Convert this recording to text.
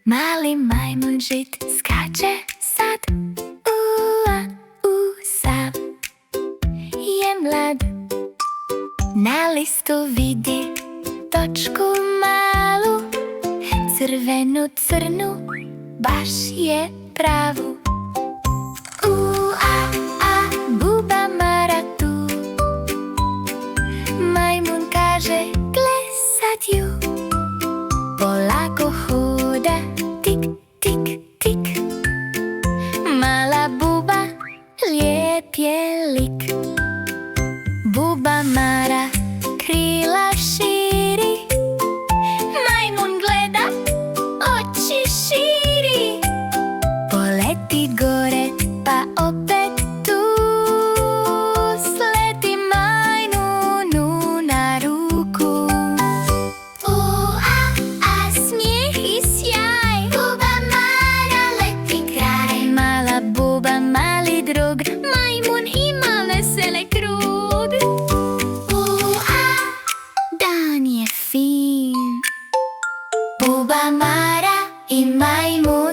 Mali majmunčić skače sad, sav je mlad. Na listu vidi točku malu, crvenu crnu, baš je pravu. Bubamara tu, majmun kaže gle sad ju. Polako hoda, tik, tik, tik. Mala buba, lijep je lik. Bubamara krila širi, majmun gleda, oči širi. Poleti gore, pa opet tu, sleti majmunu na ruku. Smijeh i sjaj, Bubamara leti kraj. Mala buba, mali drug, majmun ima vesele krug. Dan je fin. Bubamara i majmun